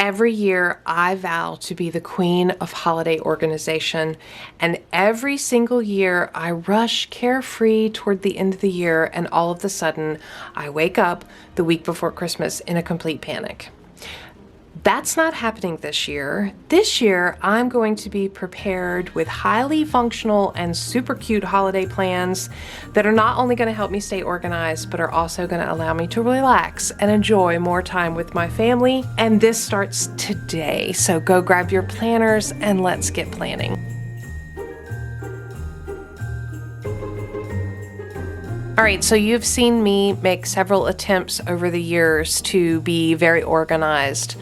Every year I vow to be the queen of holiday organization, and every single year I rush carefree toward the end of the year, and all of a sudden I wake up the week before Christmas in a complete panic. That's not happening this year. This year, I'm going to be prepared with highly functional and super cute holiday plans that are not only going to help me stay organized, but are also going to allow me to relax and enjoy more time with my family. And this starts today. So go grab your planners and let's get planning. All right, so you've seen me make several attempts over the years to be very organized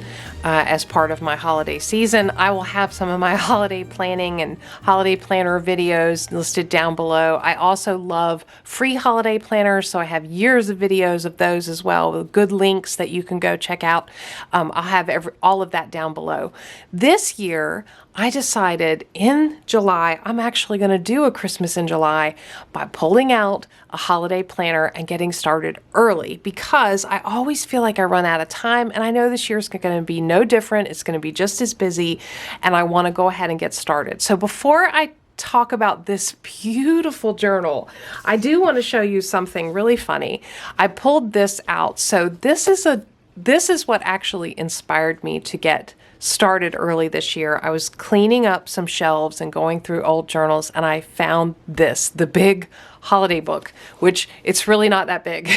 as part of my holiday season. I will have some of my holiday planning and holiday planner videos listed down below. I also love free holiday planners, so I have years of videos of those as well with good links that you can go check out. I'll have all of that down below. This year, I decided in July, I'm actually going to do a Christmas in July by pulling out a holiday planner and getting started early, because I always feel like I run out of time, and I know this year's going to be no different. It's going to be just as busy, and I want to go ahead and get started. So before I talk about this beautiful journal, I do want to show you something really funny. I pulled this out. So this is what actually inspired me to get started early this year. I was cleaning up some shelves and going through old journals, and I found this, the big holiday book, which it's really not that big.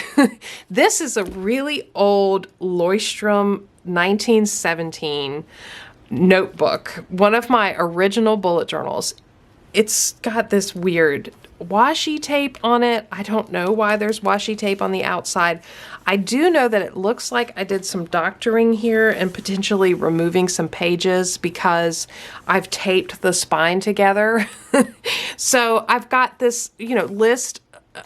This is a really old Leuchtturm 1917 notebook, one of my original bullet journals. It's got this weird washi tape on it. I don't know why there's washi tape on the outside. I do know that it looks like I did some doctoring here and potentially removing some pages because I've taped the spine together. So I've got this, list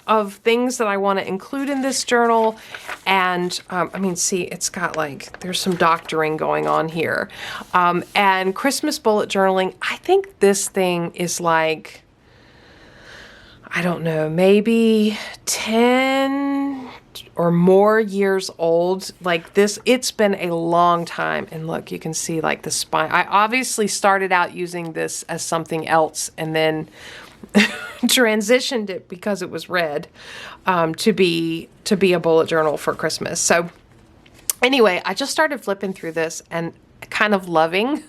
of things that I want to include in this journal. And I mean, see, it's got there's some doctoring going on here. And Christmas bullet journaling, I think this thing is I don't know, maybe 10 or more years old. It's been a long time. And look, you can see the spine. I obviously started out using this as something else and then transitioned it because it was red to be a bullet journal for Christmas. So anyway, I just started flipping through this and kind of loving,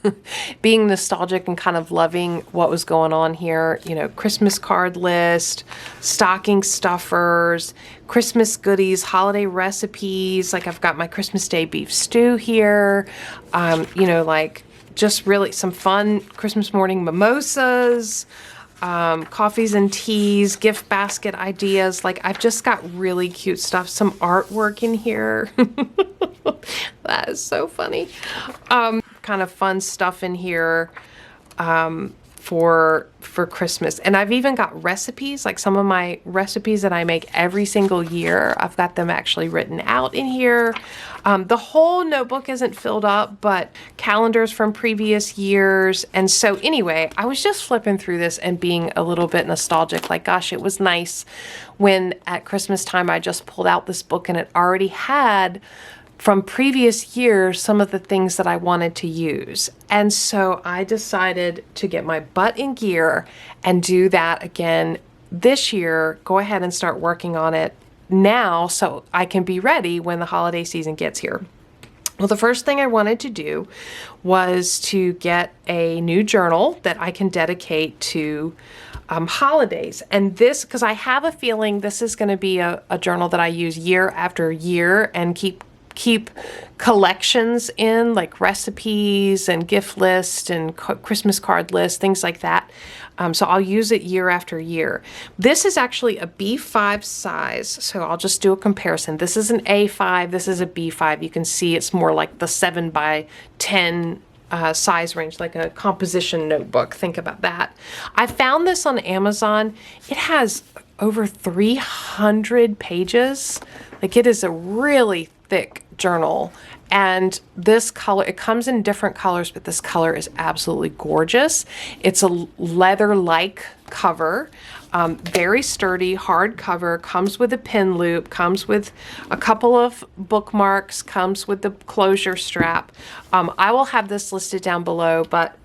being nostalgic and kind of loving what was going on here. Christmas card list, stocking stuffers, Christmas goodies, holiday recipes. I've got my Christmas Day beef stew here. Just really some fun Christmas morning mimosas, coffees and teas, gift basket ideas. I've just got really cute stuff, some artwork in here. That is so funny. Kind of fun stuff in here for Christmas. And I've even got recipes, some of my recipes that I make every single year. I've got them actually written out in here. The whole notebook isn't filled up, but calendars from previous years. And so anyway, I was just flipping through this and being a little bit nostalgic. Gosh, it was nice when at Christmas time I just pulled out this book and it already had from previous years some of the things that I wanted to use. And so I decided to get my butt in gear and do that again this year. Go ahead and start working on it now so I can be ready when the holiday season gets here. Well, the first thing I wanted to do was to get a new journal that I can dedicate to holidays. And this, because I have a feeling this is going to be a journal that I use year after year and keep collections in, recipes and gift lists and Christmas card lists, things like that. So I'll use it year after year. This is actually a B5 size, so I'll just do a comparison. This is an A5, this is a B5. You can see it's more like the 7 by 10 size range, like a composition notebook. Think about that. I found this on Amazon. It has over 300 pages. It is a really thick journal, And this color, it comes in different colors, but this color is absolutely gorgeous. It's a leather-like cover, very sturdy, hard cover, comes with a pin loop, comes with a couple of bookmarks, comes with the closure strap. I will have this listed down below, but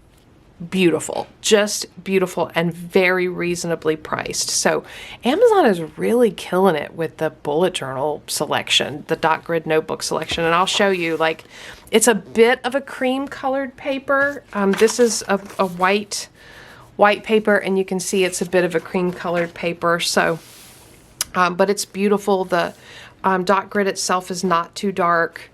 beautiful, just beautiful and very reasonably priced. So Amazon is really killing it with the bullet journal selection, the dot grid notebook selection. And I'll show you, like, it's a bit of a cream colored paper. This is a white paper, and you can see it's a bit of a cream colored paper. So, but it's beautiful. The dot grid itself is not too dark.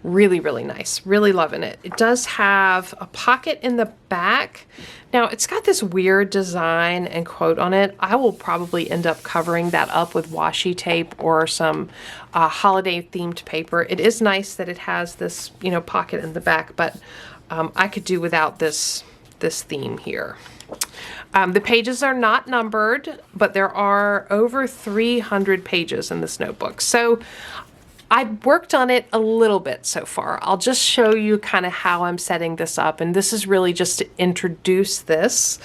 Really, really nice. Really loving it. It does have a pocket in the back. Now, it's got this weird design and quote on it. I will probably end up covering that up with washi tape or some holiday themed paper. It is nice that it has this, you know, pocket in the back, but I could do without this theme here. The pages are not numbered, but there are over 300 pages in this notebook. So I've worked on it a little bit so far. I'll just show you kind of how I'm setting this up. And this is really just to introduce this.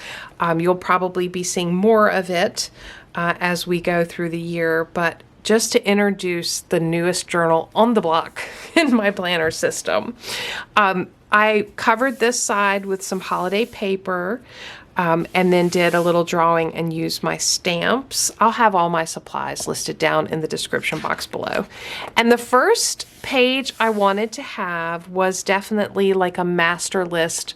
You'll probably be seeing more of it as we go through the year, but just to introduce the newest journal on the block in my planner system. I covered this side with some holiday paper. And then did a little drawing and used my stamps. I'll have all my supplies listed down in the description box below. And the first page I wanted to have was definitely like a master list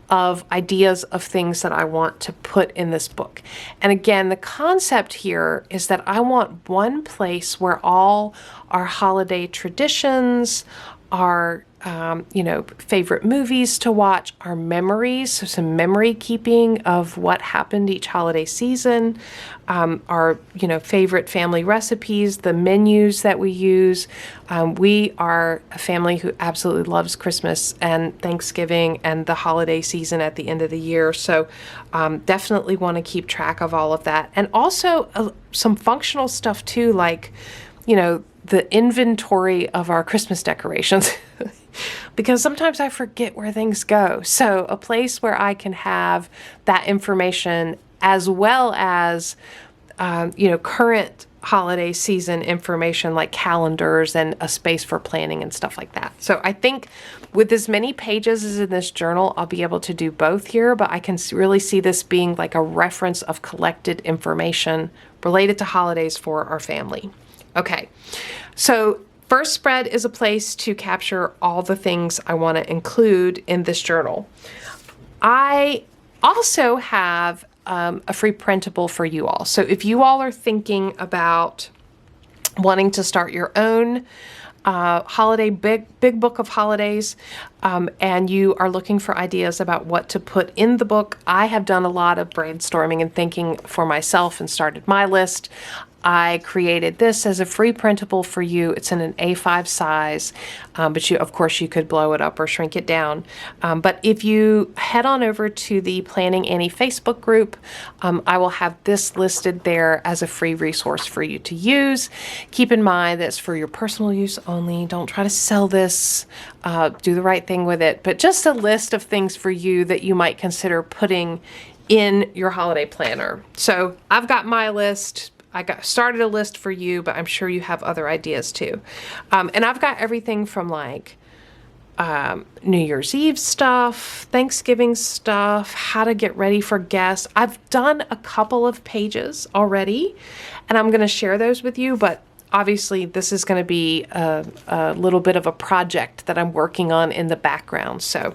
of ideas of things that I want to put in this book. And again, the concept here is that I want one place where all our holiday traditions, our you know, favorite movies to watch, our memories, so some memory keeping of what happened each holiday season, our, you know, favorite family recipes, the menus that we use. We are a family who absolutely loves Christmas and Thanksgiving and the holiday season at the end of the year. So definitely want to keep track of all of that. And also some functional stuff too, like, you know, the inventory of our Christmas decorations. Because sometimes I forget where things go. So a place where I can have that information as well as, you know, current holiday season information like calendars and a space for planning and stuff like that. So I think with as many pages as in this journal, I'll be able to do both here, but I can really see this being like a reference of collected information related to holidays for our family. Okay, so first spread is a place to capture all the things I want to include in this journal. I also have a free printable for you all. So if you all are thinking about wanting to start your own holiday big book of holidays, and you are looking for ideas about what to put in the book, I have done a lot of brainstorming and thinking for myself and started my list. I created this as a free printable for you. It's in an A5 size, but of course you could blow it up or shrink it down. But if you head on over to the Planning Annie Facebook group, I will have this listed there as a free resource for you to use. Keep in mind that it's for your personal use only. Don't try to sell this. Do the right thing with it. But just a list of things for you that you might consider putting in your holiday planner. So I've got my list. I started a list for you, but I'm sure you have other ideas too. And I've got everything from like New Year's Eve stuff, Thanksgiving stuff, how to get ready for guests. I've done a couple of pages already, and I'm going to share those with you, but obviously this is going to be a little bit of a project that I'm working on in the background. So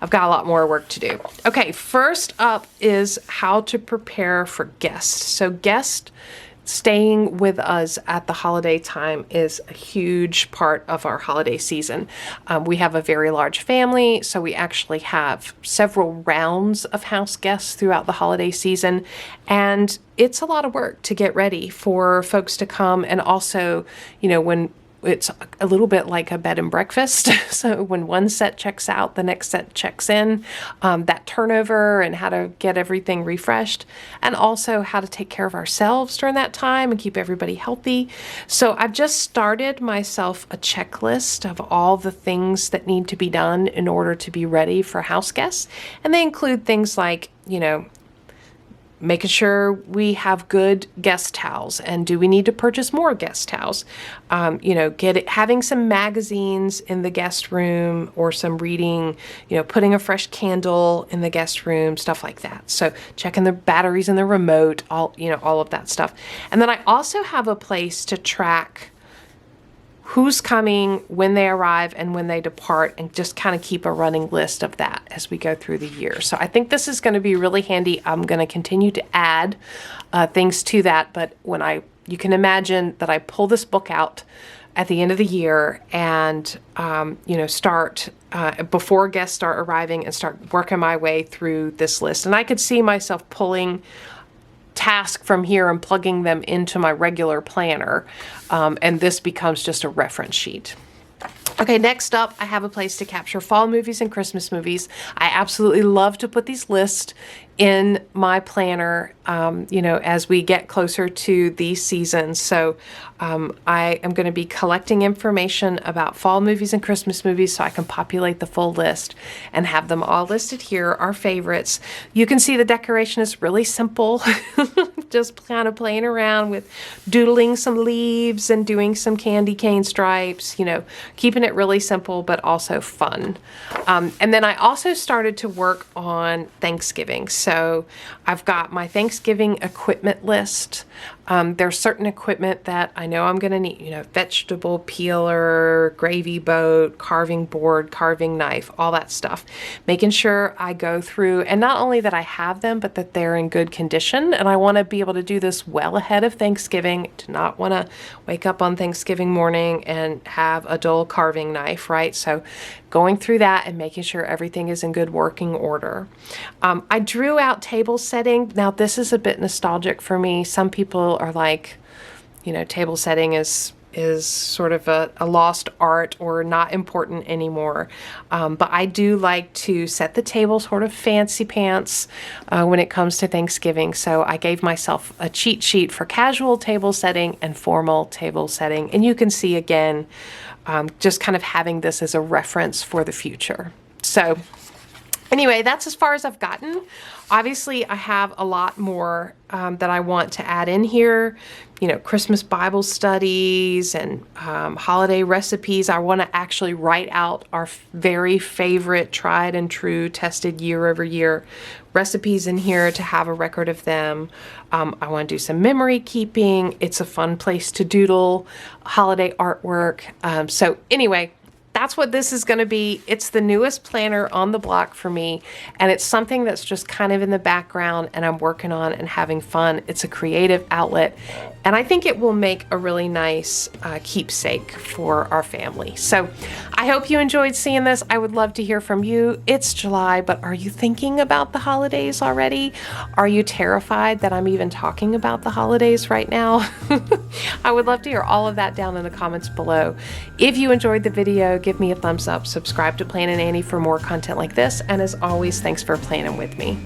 I've got a lot more work to do. Okay, first up is how to prepare for guests. So guest staying with us at the holiday time is a huge part of our holiday season. We have a very large family, so we actually have several rounds of house guests throughout the holiday season, and it's a lot of work to get ready for folks to come. And also, you know, when it's a little bit like a bed and breakfast. So when one set checks out, the next set checks in. That turnover and how to get everything refreshed, and also how to take care of ourselves during that time and keep everybody healthy. So I've just started myself a checklist of all the things that need to be done in order to be ready for house guests. And they include things like, making sure we have good guest towels, and do we need to purchase more guest towels? Having some magazines in the guest room or some reading, putting a fresh candle in the guest room, stuff like that. So checking the batteries in the remote, all of that stuff. And then I also have a place to track who's coming, when they arrive, and when they depart, and just kind of keep a running list of that as we go through the year. So I think this is going to be really handy. I'm going to continue to add things to that, but you can imagine that I pull this book out at the end of the year and, start before guests start arriving and start working my way through this list. And I could see myself pulling task from here and plugging them into my regular planner, and this becomes just a reference sheet. Okay, next up, I have a place to capture fall movies and Christmas movies. I absolutely love to put these lists in my planner, as we get closer to these seasons. So I am going to be collecting information about fall movies and Christmas movies so I can populate the full list and have them all listed here, our favorites. You can see the decoration is really simple, just kind of playing around with doodling some leaves and doing some candy cane stripes, keeping it really simple but also fun. And then I also started to work on Thanksgiving. So I've got my Thanksgiving equipment list. There's certain equipment that I know I'm going to need, vegetable peeler, gravy boat, carving board, carving knife, all that stuff. Making sure I go through, and not only that I have them, but that they're in good condition. And I want to be able to do this well ahead of Thanksgiving, to not want to wake up on Thanksgiving morning and have a dull carving knife, right? So going through that and making sure everything is in good working order. I drew out table setting. Now this is a bit nostalgic for me. Some people are like, table setting is sort of a lost art or not important anymore. But I do like to set the table sort of fancy pants when it comes to Thanksgiving. So I gave myself a cheat sheet for casual table setting and formal table setting. And you can see again, just kind of having this as a reference for the future. So anyway, that's as far as I've gotten. Obviously, I have a lot more that I want to add in here. Christmas Bible studies and holiday recipes. I want to actually write out our very favorite, tried and true, tested year over year recipes in here to have a record of them. I want to do some memory keeping. It's a fun place to doodle holiday artwork. So anyway, that's what this is going to be. It's the newest planner on the block for me, and it's something that's just kind of in the background and I'm working on and having fun. It's a creative outlet, and I think it will make a really nice keepsake for our family. So I hope you enjoyed seeing this. I would love to hear from you. It's July, but are you thinking about the holidays already? Are you terrified that I'm even talking about the holidays right now? I would love to hear all of that down in the comments below. If you enjoyed the video, give me a thumbs up, subscribe to Planning Annie for more content like this, and as always, thanks for planning with me.